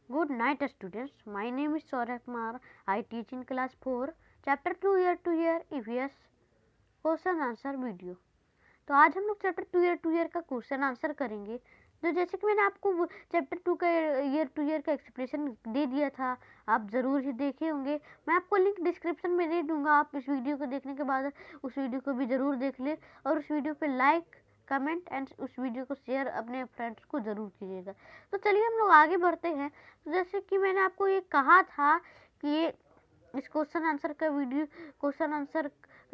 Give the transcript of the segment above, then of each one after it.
Good night students. My name is Saurabh Kumar. I teach in class 4, chapter 2 year to year EVS question answer video. तो आज हम लोग chapter 2 year का question answer करेंगे। तो जैसे कि मैंने आपको चैप्टर 2 का ईयर टू ईयर का एक्सप्रेशन दे दिया था, आप ज़रूर ही देखे होंगे। मैं आपको लिंक डिस्क्रिप्शन में दे दूंगा, आप इस वीडियो को देखने के बाद उस वीडियो को भी ज़रूर देख ले और उस वीडियो पे लाइक कमेंट एंड उस वीडियो को शेयर अपने फ्रेंड्स को ज़रूर कीजिएगा। तो चलिए हम लोग आगे बढ़ते हैं। तो जैसे कि मैंने आपको ये कहा था कि ये इस क्वेश्चन आंसर का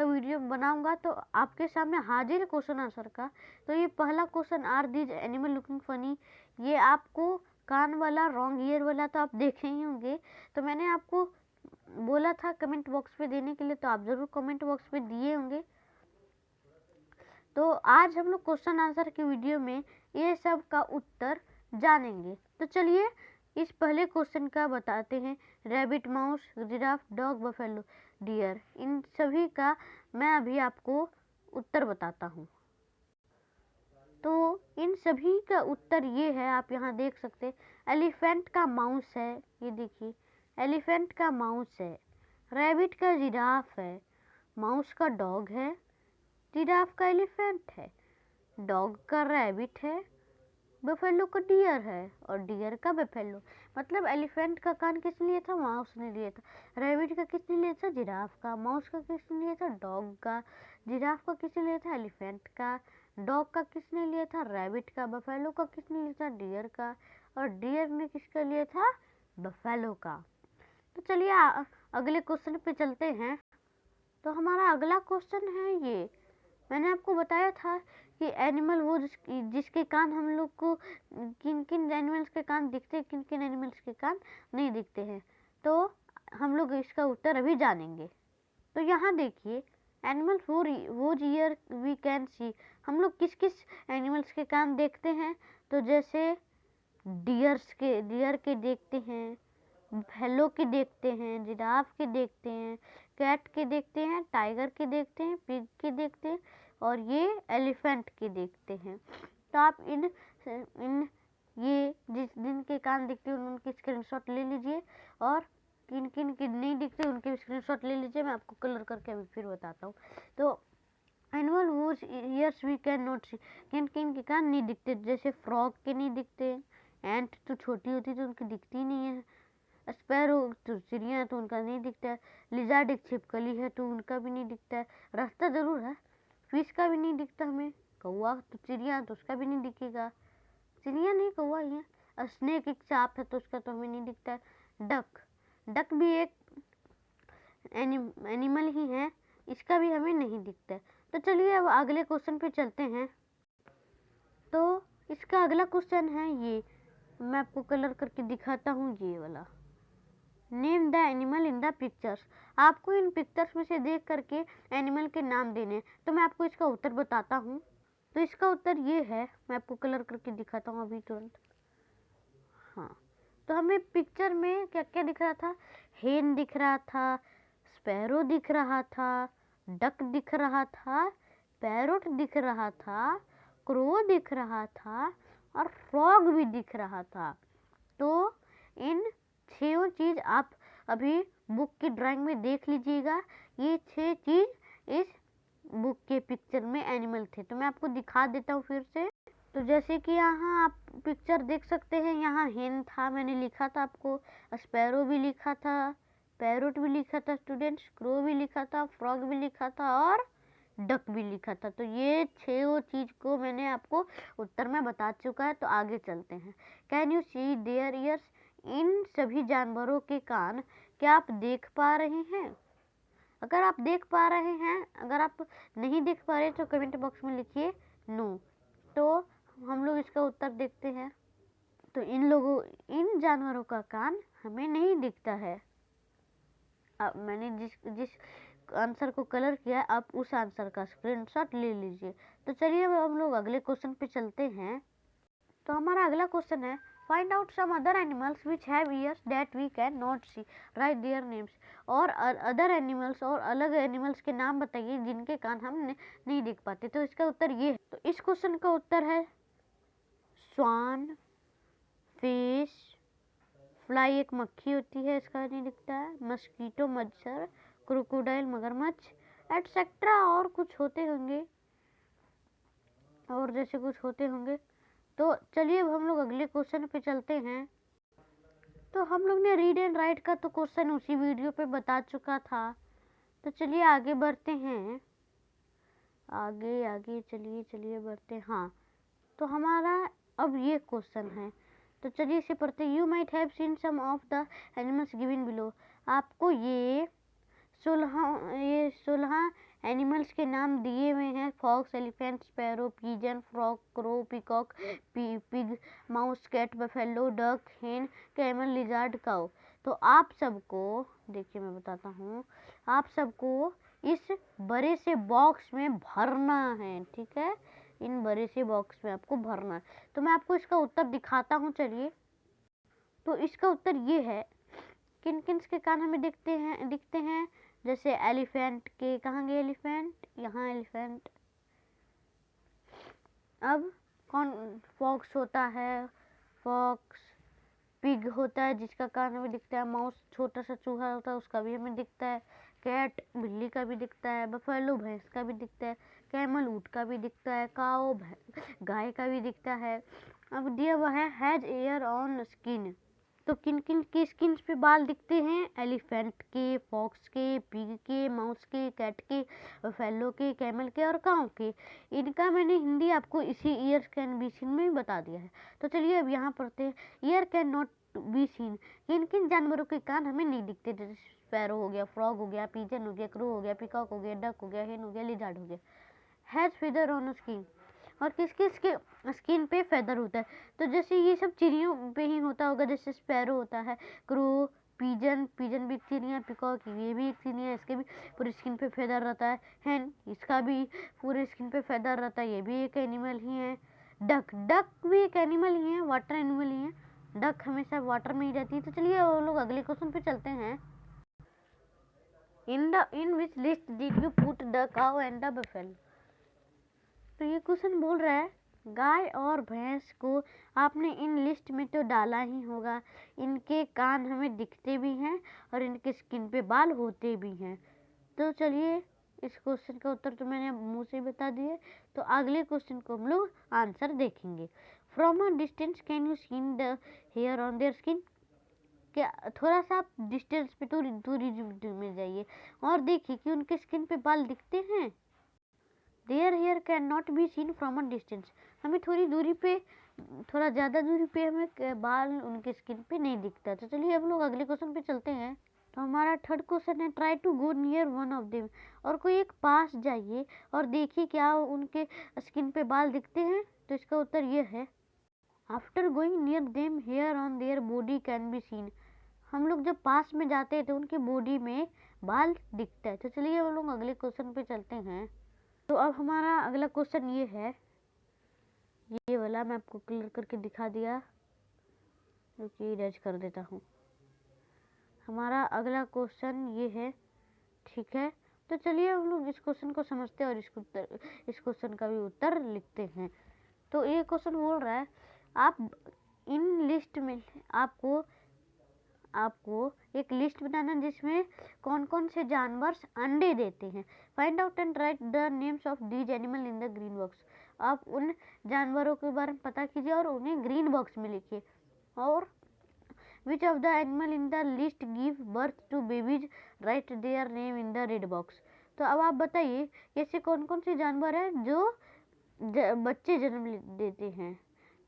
वीडियो बनाऊंगा, तो आपके सामने हाजिर है क्वेश्चन आंसर का। तो ये पहला question, are these animal looking funny, ये आपको कान वाला रॉन्ग ईयर वाला तो आप देखे ही होंगे। तो मैंने आपको बोला था कमेंट बॉक्स पे देने के लिए, तो आप ज़रूर कमेंट बॉक्स पे दिए होंगे। तो आज हम लोग क्वेश्चन आंसर की वीडियो में ये सब का उत्तर जानेंगे। तो चलिए इस पहले क्वेश्चन का बताते हैं। Rabbit, mouse, giraffe, dog, buffalo, deer, इन सभी का मैं अभी आपको उत्तर बताता हूँ। तो इन सभी का उत्तर ये है, आप यहाँ देख सकते हैं। एलिफेंट का माउस है, ये देखिए एलिफेंट का माउस है। रैबिट का जिराफ है, माउस का डॉग है, जिराफ का एलिफेंट है, डॉग का रैबिट है, बफेलो का डियर है और डियर का बफेलो। मतलब एलिफेंट का कान किसने लिया था? माउस ने लिया था। रैबिट का किसने लिया था? जिराफ का। माउस का किसने लिया था? डॉग का। जिराफ का किसने लिया था? एलिफेंट का। डॉग का किसने लिया था? रैबिट का। बफेलो का किसने लिया था? डियर का। और डियर ने किसका लिया था? बफेलो का। तो चलिए अगले क्वेश्चन पे चलते हैं। तो हमारा अगला क्वेश्चन है ये। मैंने आपको बताया था कि एनिमल वो जिसके कान हम लोग को, किन किन एनिमल्स के कान दिखते हैं, किन किन एनिमल्स के कान नहीं दिखते हैं। तो हम लोग इसका उत्तर अभी जानेंगे। तो यहाँ देखिए, एनिमल वो ईयर वी कैन सी, हम लोग किस किस एनिमल्स के कान देखते हैं। तो जैसे डियर के देखते हैं, भैलो के देखते हैं, जिराफ के देखते हैं, कैट के देखते हैं, टाइगर के देखते हैं, पिग के देखते हैं और ये एलिफेंट के देखते हैं। तो आप इन ये जिन के कान दिखते हैं उनके स्क्रीनशॉट ले लीजिए और किन किन के नहीं दिखते उनके स्क्रीनशॉट ले लीजिए। मैं आपको कलर करके अभी फिर बताता हूँ। तो animal whose ears we can not see, किन किन के कान नहीं दिखते। जैसे फ्रॉग के नहीं दिखते, एंट तो छोटी होती तो उनकी दिखती नहीं है, स्पैरो तो चिड़िया है तो उनका नहीं दिखता है, लिजार्ड एक छिपकली है तो उनका भी नहीं दिखता है, रास्ता ज़रूर है, फिश का भी नहीं दिखता हमें, कौवा तो चिड़िया तो उसका भी नहीं दिखेगा, चिड़िया नहीं कौवा ही है, स्नेक एक सांप है तो उसका तो हमें नहीं दिखता है, डक भी एक एनिमल ही है, इसका भी हमें नहीं दिखता है। तो चलिए अब अगले क्वेश्चन पे चलते हैं। तो इसका अगला क्वेश्चन है ये, मैं आपको कलर करके दिखाता हूँ, ये वाला। Name the animal in the pictures, आपको इन पिक्चर्स में से देख करके एनिमल के नाम देने। तो मैं आपको इसका उत्तर बताता हूँ। तो इसका उत्तर ये है, मैं आपको कलर करके दिखाता हूँ अभी तुरंत। हाँ, तो हमें पिक्चर में क्या क्या दिख रहा था? हेन दिख रहा था, स्पैरो दिख रहा था, डक दिख रहा था, पैरोट दिख रहा था, क्रो दिख रहा था और फ्रॉग भी दिख रहा था। तो इन 6 चीज़ आप अभी बुक की ड्राइंग में देख लीजिएगा। ये 6 चीज़ इस बुक के पिक्चर में एनिमल थे। तो मैं आपको दिखा देता हूँ फिर से। तो जैसे कि यहाँ आप पिक्चर देख सकते हैं, यहाँ हेन था, मैंने लिखा था आपको, स्पैरो भी लिखा था, पैरोट भी लिखा था स्टूडेंट्स, क्रो भी लिखा था, फ्रॉग भी लिखा था और डक भी लिखा था। तो ये 6 चीज़ को मैंने आपको उत्तर में बता चुका है। तो आगे चलते हैं। Can you see their ears, इन सभी जानवरों के कान क्या आप देख पा रहे हैं? अगर आप देख पा रहे हैं, अगर आप नहीं देख पा रहे तो कमेंट बॉक्स में लिखिए नो। तो हम लोग इसका उत्तर देखते हैं। तो इन जानवरों का कान हमें नहीं दिखता है। अब मैंने जिस आंसर को कलर किया, आप उस आंसर का स्क्रीनशॉट ले लीजिए। तो चलिए अब हम लोग अगले क्वेश्चन पे चलते हैं। तो हमारा अगला क्वेश्चन है, find out some other animals which have ears that we can not see, write their names. और अदर एनिमल्स और अलग एनिमल्स के नाम बताइए जिनके कान हम नहीं देख पाते। तो इसका उत्तर ये है। तो इस क्वेश्चन का उत्तर है स्वान, फिश, फ्लाई एक मक्खी होती है, इसका नहीं दिखता है। मस्कीटो मच्छर, क्रोकोडाइल मगरमच्छ, एटसेट्रा और कुछ होते होंगे, और जैसे कुछ होते होंगे। तो चलिए अब हम लोग अगले क्वेश्चन पे चलते हैं। तो हम लोग ने रीड एंड राइट का तो क्वेश्चन उसी वीडियो पे बता चुका था। तो चलिए आगे बढ़ते हैं, आगे आगे चलिए बढ़ते हैं। हाँ, तो हमारा अब ये क्वेश्चन है, तो चलिए इसे पढ़ते हैं। You might have seen some of the animals given below. आपको ये 16 एनिमल्स के नाम दिए हुए हैं। Fox, elephant, sparrow, pigeon, frog, crow, peacock, pig, mouse, cat, buffalo, duck, hen, camel, lizard, cow. तो आप सबको देखिए मैं बताता हूँ, आप सबको इस बड़े से बॉक्स में भरना है, ठीक है। इन बड़े से बॉक्स में आपको भरना है। तो मैं आपको इसका उत्तर दिखाता हूँ, चलिए। तो इसका उत्तर ये है, किन किन के कान हमें दिखते हैं। जैसे एलिफेंट के, कहाँ गए एलिफेंट, यहाँ एलिफेंट। अब कौन, फॉक्स होता है, फॉक्स। पिग होता है जिसका कान हमें दिखता है। माउस छोटा सा चूहा होता है, उसका भी हमें दिखता है। कैट बिल्ली का भी दिखता है। बफेलो भैंस का भी दिखता है। कैमल ऊँट का भी दिखता है। काओ गाय का भी दिखता है। अब दिया हुआ है हैज एयर ऑन स्किन। तो किन किन के स्किन पे बाल दिखते हैं। एलिफेंट के, फॉक्स के, पिग के, माउस के, कैट के, बफेलो के, कैमल के और काऊ के। इनका मैंने हिंदी आपको इसी ईयर कैन बी सीन में बता दिया है। तो चलिए अब यहाँ पढ़ते हैं। Year can not be scene. किन किन जानवरों के कान हमें नहीं दिखते। जैसे स्पैरो हो गया, फ्रॉग हो गया, पिजन हो गया, क्रो हो गया, पिकॉक हो गया, डक हो गया, हेन हो गया, लिजार्ड हो गया। Has feather on skin. और किस किस के स्किन पे फेदर होता है। तो जैसे ये सब चिड़ियों पे ही होता होगा। जैसे स्पैरो होता है, क्रो, पिजन भी एक चिड़िया, पिकॉक ये भी एक चिड़िया, इसके भी पूरी स्किन पे फेदर रहता है। हैन, इसका भी पूरे स्किन पे फेदर रहता है, ये भी एक एनिमल ही है। डक भी एक एनिमल ही है, वाटर एनिमल ही है। डक हमेशा वाटर में ही रहती है। तो चलिए वो लोग अगले क्वेश्चन पे चलते हैं। In which list did you put the cow and the buffalo. तो ये क्वेश्चन बोल रहा है, गाय और भैंस को आपने इन लिस्ट में तो डाला ही होगा। इनके कान हमें दिखते भी हैं और इनके स्किन पे बाल होते भी हैं। तो चलिए इस क्वेश्चन का उत्तर तो मैंने मुंह से बता दिए। तो अगले क्वेश्चन को हम लोग आंसर देखेंगे। From a distance can you seen the hair on their skin. क्या थोड़ा सा आप डिस्टेंस पे दूरी में जाइए और देखिए कि उनके स्किन पे बाल दिखते हैं। Their hair can not be seen from a distance. हमें थोड़ी दूरी पे, थोड़ा ज़्यादा दूरी पे हमें बाल उनके स्किन पे नहीं दिखता। तो चलिए हम लोग अगले क्वेश्चन पे चलते हैं। तो हमारा थर्ड क्वेश्चन है, try to go near one of them. और कोई एक पास जाइए और देखिए क्या उनके स्किन पे बाल दिखते हैं। तो इसका उत्तर ये है, after going near them hair on their body can be seen. हम लोग जब पास में जाते हैं तो उनकी बॉडी में बाल दिखता है। तो चलिए हम लोग अगले क्वेश्चन पे चलते हैं। तो अब हमारा अगला क्वेश्चन ये है, ये वाला मैं आपको क्लियर करके दिखा दिया, रुकिए इरेज कर देता हूँ। हमारा अगला क्वेश्चन ये है, ठीक है। तो चलिए हम लोग इस क्वेश्चन को समझते हैं और इस क्वेश्चन का भी उत्तर लिखते हैं। तो ये क्वेश्चन बोल रहा है, आप इन लिस्ट में आपको एक लिस्ट बनाना जिसमें कौन कौन से जानवर अंडे देते हैं। Find out and right the names of these animal in the green box. आप उन जानवरों के बारे में पता कीजिए और उन्हें ग्रीन बॉक्स में लिखिए। और which of the animal in the list give birth to babies, write their name in the red box. तो अब आप बताइए ऐसे कौन कौन से जानवर हैं जो बच्चे जन्म देते हैं।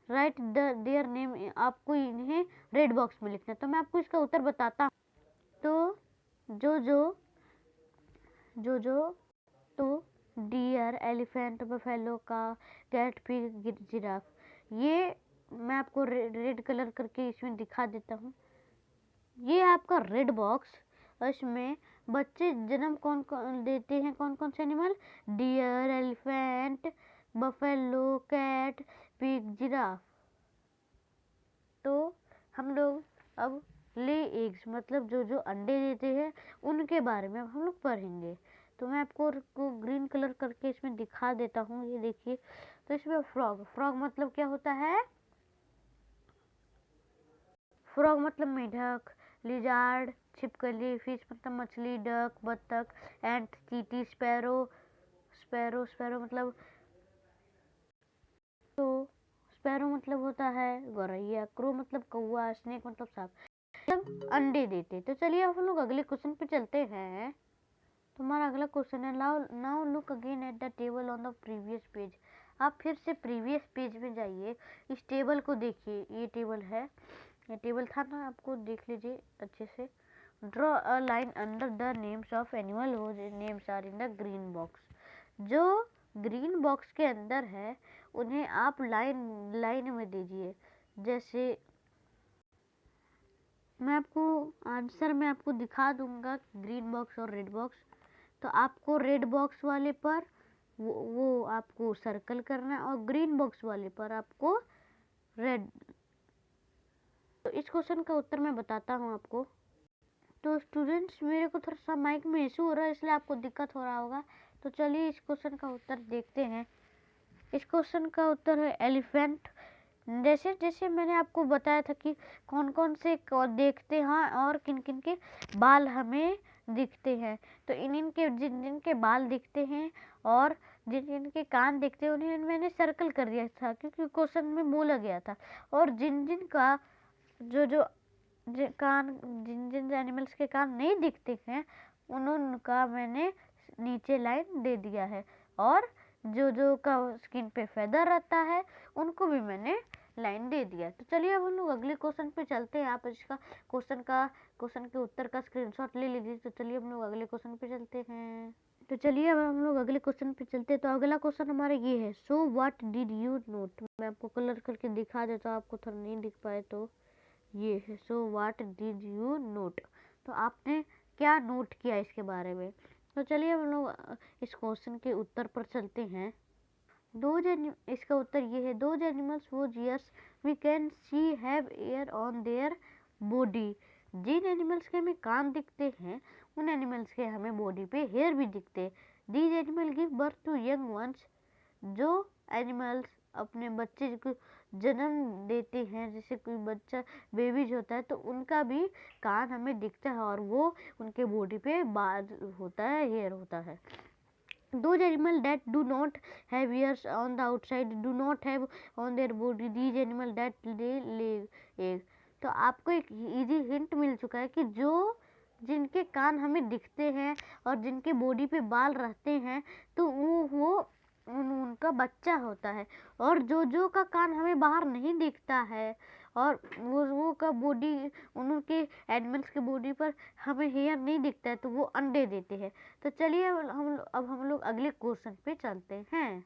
राइट देयर नेम, आपको इन्हें रेड बॉक्स में लिखना है। तो मैं आपको इसका उत्तर बताता हूँ। तो जो तो डियर, एलिफेंट, बफेलो, का, कैट, पिग, जिराफ। ये मैं आपको रेड कलर करके इसमें दिखा देता हूँ। ये आपका रेड बॉक्स, इसमें बच्चे जन्म कौन कौन देते हैं, कौन कौन से animal, deer, elephant, buffalo, cat, pig, giraffe. तो हम लोग अब ले एग्स मतलब जो अंडे देते हैं उनके बारे में हम लोग पढ़ेंगे। तो मैं आपको ग्रीन कलर करके इसमें दिखा देता हूँ, ये देखिए। तो इसमें फ्रॉग मतलब क्या होता है, फ्रॉग मतलब मेढक, लिजार्ड छिपकली, फिश मतलब मछली, डक बत्तख, एंट चींटी, स्पैरो स्पैरो मतलब तो स्पैरो मतलब होता है गौरैया, क्रो मतलब कौवा, स्नेक मतलब सांप, मतलब अंडे देते। तो चलिए हम लोग अगले क्वेश्चन पे चलते हैं। तुम्हारा अगला क्वेश्चन है, now look again at the table on the previous page. आप फिर से प्रीवियस पेज में जाइए, इस टेबल को देखिए। ये टेबल है, ये टेबल था ना, आपको देख लीजिए अच्छे से। Draw a line under the names of animal whose names are in the green box. जो ग्रीन बॉक्स के अंदर है उन्हें आप लाइन में दीजिए। जैसे मैं आपको आंसर में आपको दिखा दूंगा ग्रीन बॉक्स और रेड बॉक्स। तो आपको रेड बॉक्स वाले पर वो आपको सर्कल करना है और ग्रीन बॉक्स वाले पर आपको रेड। तो इस क्वेश्चन का उत्तर मैं बताता हूँ आपको। तो स्टूडेंट्स, मेरे को थोड़ा सा माइक में इशू हो रहा है, इसलिए आपको दिक्कत हो रहा होगा। तो चलिए इस क्वेश्चन का उत्तर देखते हैं। इस क्वेश्चन का उत्तर है एलिफेंट। जैसे जैसे मैंने आपको बताया था कि कौन कौन से देखते हैं और किन किन के बाल हमें दिखते हैं। तो जिन जिन के बाल दिखते हैं और जिन जिन के कान दिखते हैं उन्हें मैंने सर्कल कर दिया था, क्योंकि क्वेश्चन में बोला गया था। और जिन जिन का जिन जिन एनिमल्स के कान नहीं दिखते हैं उनका मैंने नीचे लाइन दे दिया है। और जो का स्किन पे फेदर रहता है उनको भी मैंने लाइन दे दिया। तो चलिए अब हम लोग अगले क्वेश्चन पे चलते हैं। आप इसका क्वेश्चन के उत्तर का स्क्रीनशॉट ले लीजिए। तो चलिए हम लोग अगले क्वेश्चन पे चलते हैं। तो चलिए अब हम लोग अगले क्वेश्चन पे चलते हैं। तो अगला क्वेश्चन हमारा ये है, so what did you note. मैं आपको कलर करके दिखा देता हूँ, आपको थोड़ा नहीं दिख पाए तो ये है, so what did you note. तो आपने क्या नोट किया इसके बारे में। तो चलिए हम लोग इस क्वेश्चन के उत्तर पर चलते हैं। इसका उत्तर ये है, those animals whose ears we can see have hair on their body. जिन एनिमल्स के हमें कान दिखते हैं उन एनिमल्स के हमें बॉडी पे हेयर भी दिखते हैं। These animal give birth to young ones. जो एनिमल्स अपने बच्चे को जन्म देते हैं, जैसे कोई बच्चा बेबीज होता है तो उनका भी कान हमें दिखता है और वो उनके बॉडी पे बाल होता है, हेयर होता है। Those animals that do not have ears on the outside do not have on their body these animals that lay egg। तो आपको एक इजी हिंट मिल चुका है कि जिनके कान हमें दिखते हैं और जिनके बॉडी पे बाल रहते हैं तो वो उनका बच्चा होता है। और जो का कान हमें बाहर नहीं दिखता है और वो का बॉडी, उनके एनिमल्स के बॉडी पर हमें हेयर नहीं दिखता है तो वो अंडे देते हैं। तो चलिए अब हम लोग अगले क्वेश्चन पे चलते हैं।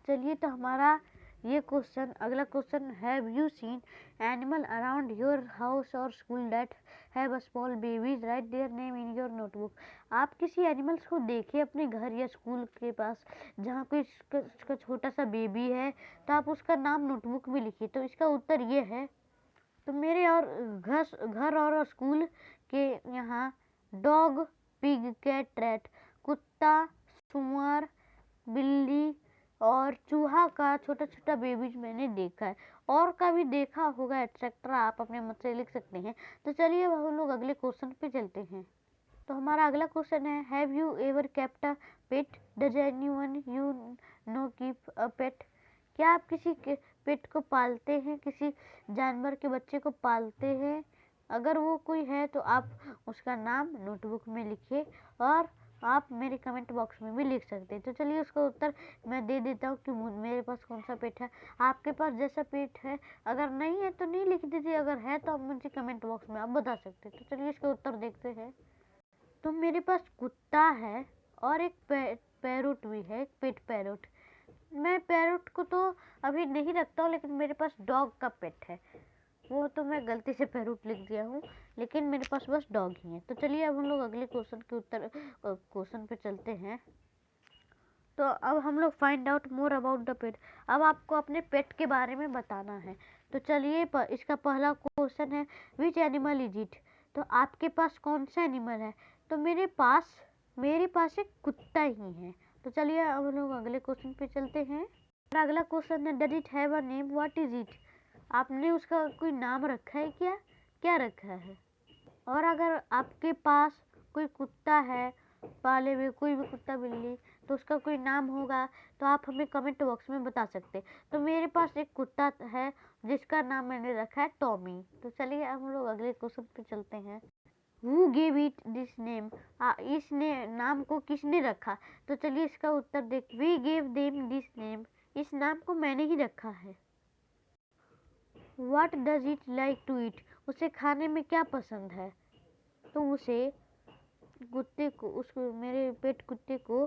चलिए तो हमारा ये क्वेश्चन, अगला question, have you seen animal around your house और school that have a small babies, write their name in your notebook. आप किसी एनिमल्स को देखिए अपने घर या स्कूल के पास जहाँ कोई उसका छोटा सा बेबी है, तो आप उसका नाम नोटबुक में लिखिए। तो इसका उत्तर ये है। तो मेरे और घर और स्कूल के यहाँ डॉग, पिग, कैट, रैट, कुत्ता, सुअर, बिल्ली और चूहा का छोटा छोटा बेबीज मैंने देखा है, और का भी देखा होगा एक्सेट्रा, आप अपने मत से लिख सकते हैं। तो चलिए हम लोग अगले क्वेश्चन पे चलते हैं। तो हमारा अगला क्वेश्चन है, have you ever kept a pet, does anyone you know keep a pet. क्या आप किसी के पेट को पालते हैं, किसी जानवर के बच्चे को पालते हैं। अगर वो कोई है तो आप उसका नाम नोटबुक में लिखिए और आप मेरे कमेंट बॉक्स में भी लिख सकते हैं। तो चलिए उसका उत्तर मैं दे देता हूँ कि मेरे पास कौन सा पेट है। आपके पास जैसा पेट है, अगर नहीं है तो नहीं लिख दीजिए, अगर है तो आप मुझे कमेंट बॉक्स में आप बता सकते हैं। तो चलिए इसका उत्तर देखते हैं। तो मेरे पास कुत्ता है और एक पैरोट भी है, एक पेट पैरोट। मैं पैरोट को तो अभी नहीं रखता हूँ, लेकिन मेरे पास डॉग का पेट है। वो तो मैं गलती से पैरोट लिख दिया हूँ, लेकिन मेरे पास बस डॉग ही है। तो चलिए अब हम लोग अगले क्वेश्चन पे चलते हैं। तो अब हम लोग find out more about the pet. अब आपको अपने पेट के बारे में बताना है। तो चलिए इसका पहला क्वेश्चन है, विच एनिमल इज इट। तो आपके पास कौन सा एनिमल है। तो मेरे पास एक कुत्ता ही है। तो चलिए अब हम लोग अगले क्वेश्चन पे चलते हैं। अगला क्वेश्चन है, does it have a name, what is it. आपने उसका कोई नाम रखा है क्या? क्या रखा है? और अगर आपके पास कोई कुत्ता है पाले में, कोई भी कुत्ता बिल्ली, तो उसका कोई नाम होगा तो आप हमें कमेंट बॉक्स में बता सकते हैं। तो मेरे पास एक कुत्ता है जिसका नाम मैंने रखा है टॉमी। तो चलिए हम लोग अगले क्वेश्चन पे चलते हैं। Who gave it this name? इसने नाम को किसने रखा? तो चलिए इसका उत्तर देख। We gave them this name. इस नाम को मैंने ही रखा है। What does it like to eat? उसे खाने में क्या पसंद है? तो उसे कुत्ते को, उसको, मेरे पेट कुत्ते को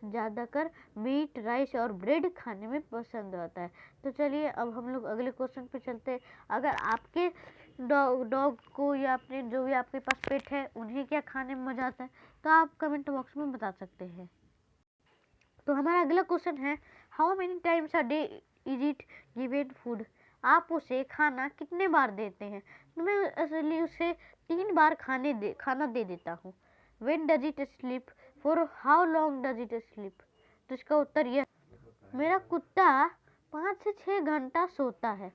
ज़्यादातर मीट, राइस और ब्रेड खाने में पसंद आता है। तो चलिए अब हम लोग अगले क्वेश्चन पे चलते हैं। अगर आपके डॉग को या अपने जो भी आपके पास पेट है उन्हें क्या खाने में मज़ा आता है तो आप कमेंट बॉक्स में बता सकते हैं। तो हमारा अगला क्वेश्चन है, how many times a day is it given food? आप उसे खाना कितने बार देते हैं? तो मैं असली उसे 3 बार खाना दे देता हूँ। When does it sleep? For how long does it sleep? तो इसका उत्तर यह, मेरा कुत्ता 5 से 6 घंटा सोता है।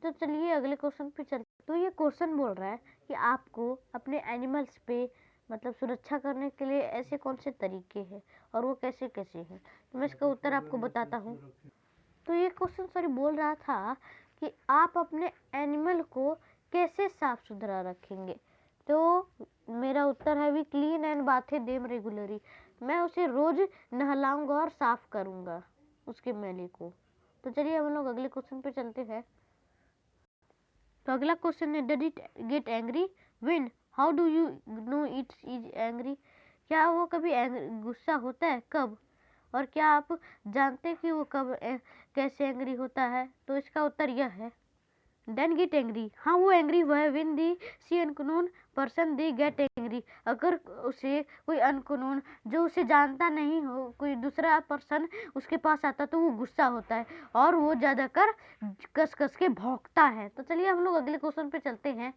तो चलिए अगले क्वेश्चन पे चलते। तो ये क्वेश्चन बोल रहा है कि आपको अपने एनिमल्स पे मतलब सुरक्षा करने के लिए ऐसे कौन से तरीके हैं और वो कैसे कैसे हैं। तो मैं इसका उत्तर आपको बताता हूँ। तो ये क्वेश्चन बोल रहा था कि आप अपने एनिमल को कैसे साफ सुथरा रखेंगे। तो मेरा उत्तर है, we clean and bathe them regularly. मैं उसे रोज नहलाऊंगा और साफ करूंगा उसके मैले को। तो चलिए हम लोग अगले क्वेश्चन पे चलते हैं। तो अगला क्वेश्चन है, did it get angry when? How do you know it is angry? क्या वो कभी गुस्सा होता है? कब? और क्या आप जानते हैं कि वो कब कैसे एंग्री होता है? तो इसका उत्तर यह है, देन गेट एंग्री। हाँ, वो एंग्री हुआ है when they see unknown person they get angry. अगर उसे कोई अननोन, जो उसे जानता नहीं हो, कोई दूसरा पर्सन उसके पास आता तो वो गुस्सा होता है और वो ज़्यादातर कस कस के भौंकता है। तो चलिए हम लोग अगले क्वेश्चन पे चलते हैं।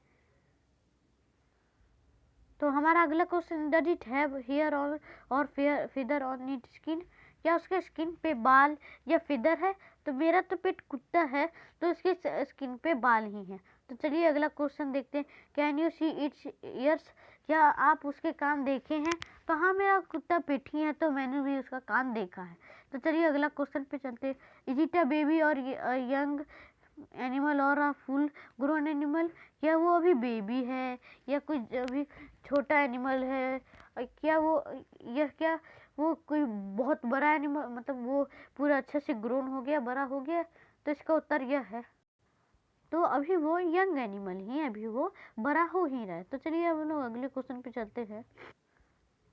तो हमारा अगला question, does it have hair और फेदर ऑन इट स्किन? क्या उसके स्किन पे बाल या फेदर है? तो मेरा तो पेट कुत्ता है तो इसके स्किन पे बाल ही हैं। तो चलिए अगला क्वेश्चन देखते हैं, can you see it's years? क्या आप उसके कान देखे हैं? तो हाँ, मेरा कुत्ता पेटी है तो मैंने भी उसका कान देखा है। तो चलिए अगला क्वेश्चन पे चलते हैं, इज इट अ बेबी और यंग एनिमल और अ फुल ग्रोन एनिमल? क्या वो अभी बेबी है या कोई अभी छोटा एनिमल है? क्या वो कोई बहुत बड़ा एनिमल, मतलब वो पूरा अच्छे से ग्रोन हो गया, बड़ा हो गया? तो इसका उत्तर यह है, तो अभी वो यंग एनिमल ही है, अभी वो बड़ा हो ही रहा है। तो चलिए हम लोग अगले क्वेश्चन पे चलते हैं।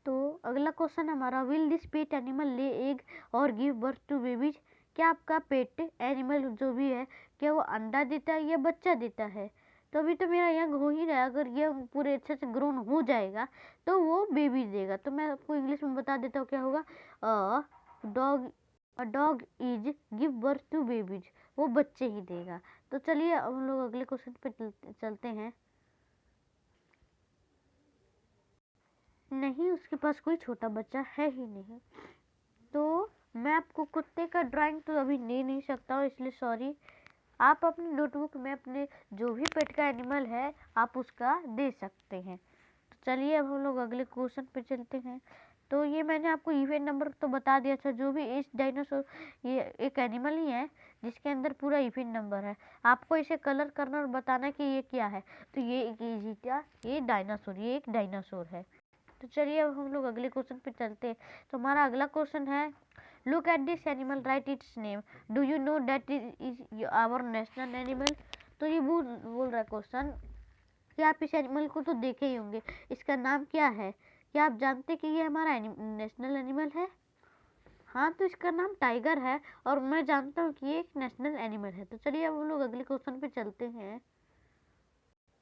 तो अगला क्वेश्चन हमारा, विल दिस पेट एनिमल ले एग और गिव बर्थ टू बेबीज? क्या आपका पेट एनिमल जो भी है क्या वो अंडा देता है या बच्चा देता है? तो अभी तो मेरा यंग हो ही रहा है, अगर ये पूरे अच्छे से ग्रोन हो जाएगा तो वो बेबी देगा। तो मैं आपको इंग्लिश में बता देता हूँ क्या होगा, a dog is give birth to babies, वो बच्चे ही देगा। तो चलिए हम लोग अगले क्वेश्चन पे चलते हैं। नहीं, उसके पास कोई छोटा बच्चा है ही नहीं। तो मैं आपको कुत्ते का ड्राइंग तो अभी दे नहीं सकता हूँ, इसलिए सॉरी। आप अपनी नोटबुक में अपने जो भी पेट का एनिमल है आप उसका दे सकते हैं। तो चलिए अब हम लोग अगले क्वेश्चन पे चलते हैं। तो ये मैंने आपको इवेंट नंबर तो बता दिया था, जो भी इस डायनासोर, ये एक एनिमल ही है जिसके अंदर पूरा इवेंट नंबर है। आपको इसे कलर करना और बताना कि ये क्या है। तो ये डायनासोर, ये एक डायनासोर है। तो चलिए अब हम लोग अगले क्वेश्चन पे चलते हैं। तो हमारा अगला क्वेश्चन है, look at this animal, write its name, do you know that is our national animal? तो ये बोल रहा है क्वेश्चन कि आप इस एनिमल को तो देखे ही होंगे, इसका नाम क्या है? क्या आप जानते कि ये हमारा नेशनल एनिमल है? हाँ, तो इसका नाम टाइगर है और मैं जानता हूँ कि ये एक नेशनल एनिमल है। तो चलिए अब हम लोग अगले क्वेश्चन पे चलते हैं,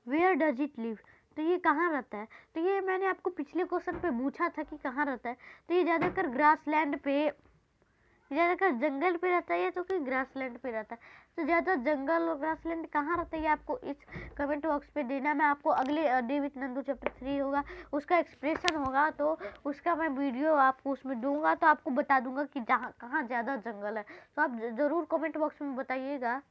वेयर डज इट लिव? तो ये कहाँ रहता है? तो ये मैंने आपको पिछले क्वेश्चन पे पूछा था कि कहाँ रहता है। तो ये ज़्यादातर ग्रासलैंड पे, ज़्यादातर जंगल पे रहता है या तो फिर ग्रासलैंड पे रहता है। तो ज़्यादा जंगल और ग्रासलैंड कहाँ रहता है ये आपको इस कमेंट बॉक्स पे देना। मैं आपको अगले डे विथ नंदू चैप्टर 3 होगा, उसका एक्सप्रेशन होगा तो उसका मैं वीडियो आपको उसमें दूंगा, तो आपको बता दूंगा कि जहाँ कहाँ ज़्यादा जंगल है। तो आप ज़रूर कमेंट बॉक्स में बताइएगा।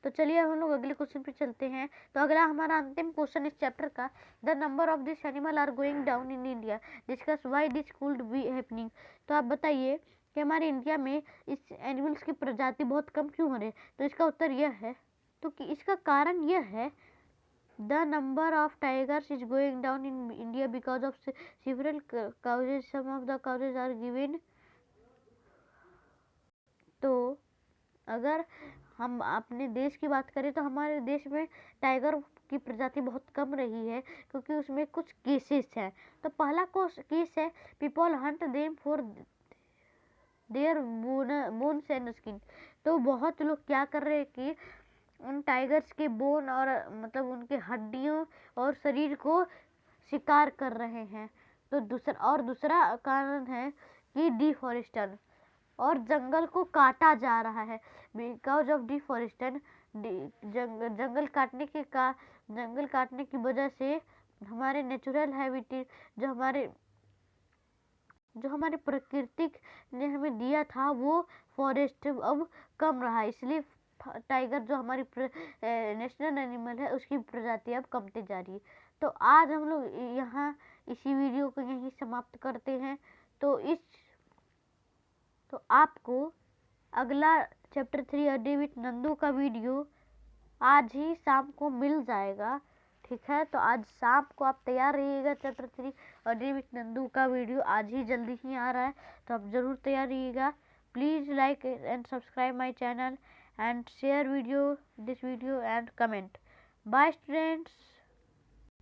तो चलिए हम लोग अगले क्वेश्चन पे चलते हैं। तो अगला हमारा अंतिम क्वेश्चन इस चैप्टर का, the number of this animal are going down in India, discuss why this could be happening. तो आप बताइए कि हमारे इंडिया में इस एनिमल्स की प्रजाति बहुत कम क्यों हो रही है। तो इसका उत्तर यह है, तो कि इसका कारण यह है, the number of tigers is going down in India because of several causes, some of the causes are given. तो अगर हम अपने देश की बात करें तो हमारे देश में टाइगर की प्रजाति बहुत कम रही है क्योंकि उसमें कुछ केसेस हैं। तो पहला केस है, people Hunt them for their bones and skin. तो बहुत लोग क्या कर रहे हैं कि उन टाइगर्स के बोन और मतलब उनके हड्डियों और शरीर को शिकार कर रहे हैं। तो दूसरा कारण है कि डिफॉरेस्टेशन, और जंगल को काटा जा रहा है। बिकॉज ऑफ डिफॉरेस्टेशन, जंगल काटने की वजह से हमारे नेचुरल हैबिटेट, जो हमारे प्राकृतिक ने हमें दिया था, वो फॉरेस्ट अब कम रहा है। इसलिए टाइगर जो हमारी नेशनल एनिमल है उसकी प्रजाति अब कमती जा रही है। तो आज हम लोग यहाँ इसी वीडियो को यहीं समाप्त करते हैं। तो आपको अगला chapter 3 a day with Nandu का वीडियो आज ही शाम को मिल जाएगा, ठीक है। तो आज शाम को आप तैयार रहिएगा, चैप्टर 3 और डे विथ नंदू का वीडियो आज ही जल्दी ही आ रहा है, तो आप ज़रूर तैयार रहिएगा। Please like and subscribe my channel and share this video and comment. Bye students.